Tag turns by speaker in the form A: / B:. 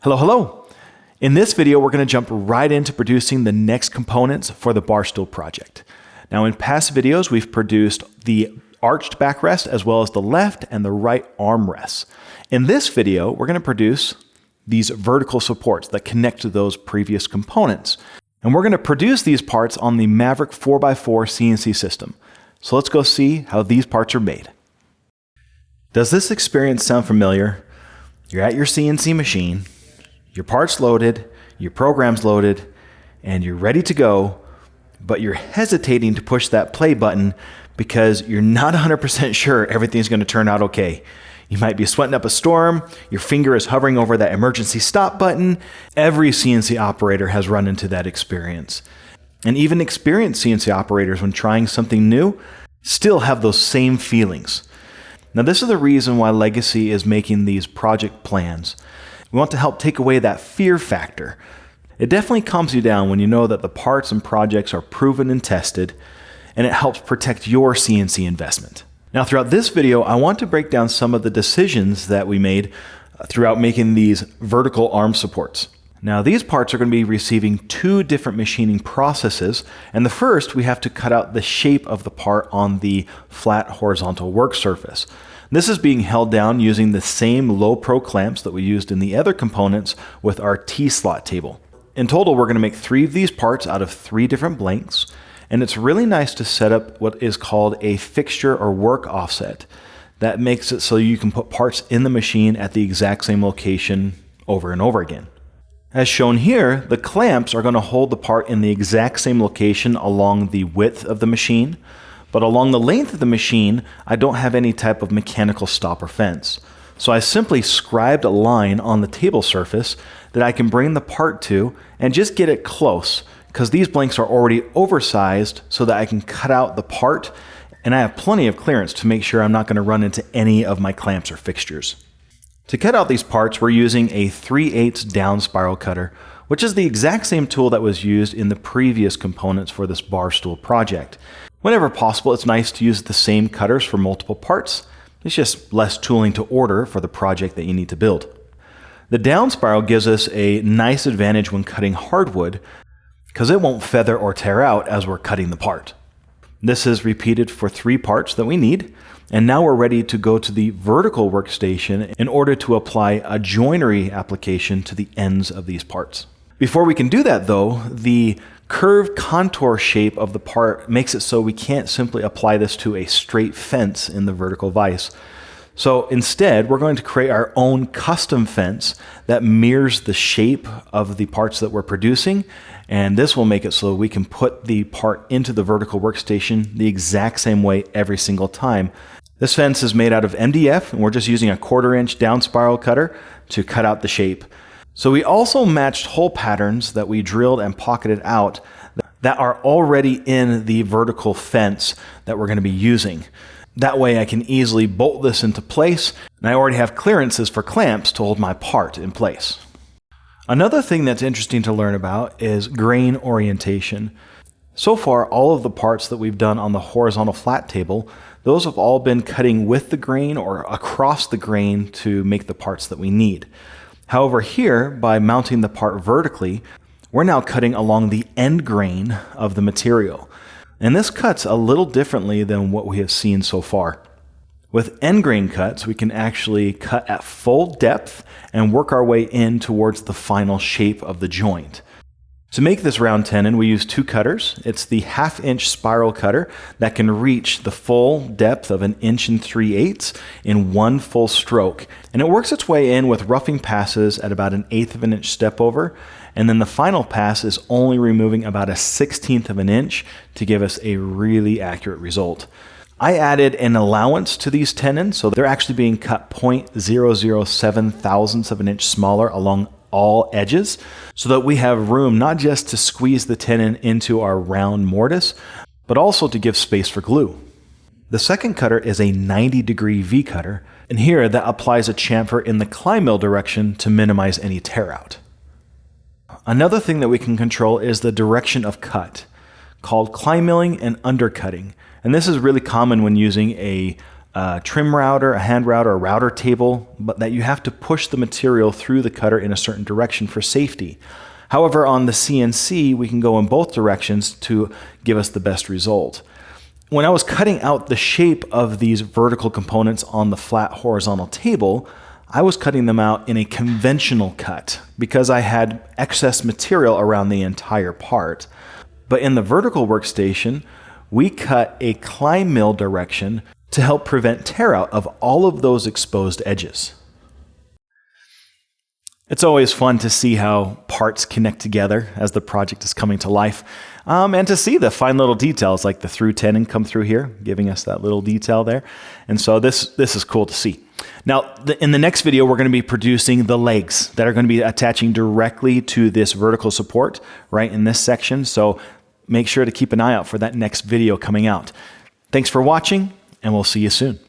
A: Hello, hello. In this video, we're going to jump right into producing the next components for the bar stool project. Now, in past videos, we've produced the arched backrest as well as the left and the right armrests. In this video, we're going to produce these vertical supports that connect to those previous components. And we're going to produce these parts on the Maverick 4x4 CNC system. So let's go see how these parts are made. Does this experience sound familiar? You're at your CNC machine, your parts loaded, your program's loaded, and you're ready to go, but you're hesitating to push that play button because you're not 100% sure everything's going to turn out okay. You might be sweating up a storm, your finger is hovering over that emergency stop button. Every CNC operator has run into that experience. And even experienced CNC operators, when trying something new, still have those same feelings. Now, this is the reason why Legacy is making these project plans. We want to help take away that fear factor. It definitely calms you down when you know that the parts and projects are proven and tested, and it helps protect your CNC investment. Now, throughout this video, I want to break down some of the decisions that we made throughout making these vertical arm supports. Now, these parts are going to be receiving two different machining processes, and the first, we have to cut out the shape of the part on the flat horizontal work surface. This is being held down using the same low pro clamps that we used in the other components with our T-slot table. In total, we're going to make 3 of these parts out of 3 different blanks, and it's really nice to set up what is called a fixture or work offset. That makes it so you can put parts in the machine at the exact same location over and over again. As shown here, the clamps are going to hold the part in the exact same location along the width of the machine, but along the length of the machine, I don't have any type of mechanical stop or fence. So I simply scribed a line on the table surface that I can bring the part to and just get it close, because these blanks are already oversized so that I can cut out the part, and I have plenty of clearance to make sure I'm not going to run into any of my clamps or fixtures. To cut out these parts, we're using a 3/8 down spiral cutter, which is the exact same tool that was used in the previous components for this bar stool project. Whenever possible, it's nice to use the same cutters for multiple parts. It's just less tooling to order for the project that you need to build. The down spiral gives us a nice advantage when cutting hardwood, because it won't feather or tear out as we're cutting the part. This is repeated for 3 parts that we need, and now we're ready to go to the vertical workstation in order to apply a joinery application to the ends of these parts. Before we can do that though, the curved contour shape of the part makes it so we can't simply apply this to a straight fence in the vertical vise. So instead, we're going to create our own custom fence that mirrors the shape of the parts that we're producing, and this will make it so we can put the part into the vertical workstation the exact same way every single time. This fence is made out of MDF, and we're just using a 1/4" down spiral cutter to cut out the shape. So we also matched hole patterns that we drilled and pocketed out that are already in the vertical fence that we're going to be using. That way I can easily bolt this into place, and I already have clearances for clamps to hold my part in place. Another thing that's interesting to learn about is grain orientation. So far, all of the parts that we've done on the horizontal flat table, those have all been cutting with the grain or across the grain to make the parts that we need. However, here, by mounting the part vertically, we're now cutting along the end grain of the material. And this cuts a little differently than what we have seen so far. With end grain cuts, we can actually cut at full depth and work our way in towards the final shape of the joint. To make this round tenon, we use 2 cutters. It's the 1/2" spiral cutter that can reach the full depth of 1 3/8" in one full stroke. And it works its way in with roughing passes at about 1/8 inch step over. And then the final pass is only removing about 1/16 inch to give us a really accurate result. I added an allowance to these tenons, so they're actually being cut 0.007 thousandths of an inch smaller along all edges, so that we have room not just to squeeze the tenon into our round mortise, but also to give space for glue. The second cutter is a 90-degree V cutter, and here that applies a chamfer in the climb mill direction to minimize any tear out. Another thing that we can control is the direction of cut, called climb milling and undercutting. And this is really common when using a a trim router, a hand router, a router table, but that you have to push the material through the cutter in a certain direction for safety. However, on the CNC, we can go in both directions to give us the best result. When I was cutting out the shape of these vertical components on the flat horizontal table, I was cutting them out in a conventional cut because I had excess material around the entire part. But in the vertical workstation, we cut a climb mill direction to help prevent tear out of all of those exposed edges. It's always fun to see how parts connect together as the project is coming to life, and to see the fine little details like the through tenon come through here, giving us that little detail there. And so this is cool to see. Now, in the next video, we're going to be producing the legs that are going to be attaching directly to this vertical support right in this section. So make sure to keep an eye out for that next video coming out. Thanks for watching, and we'll see you soon.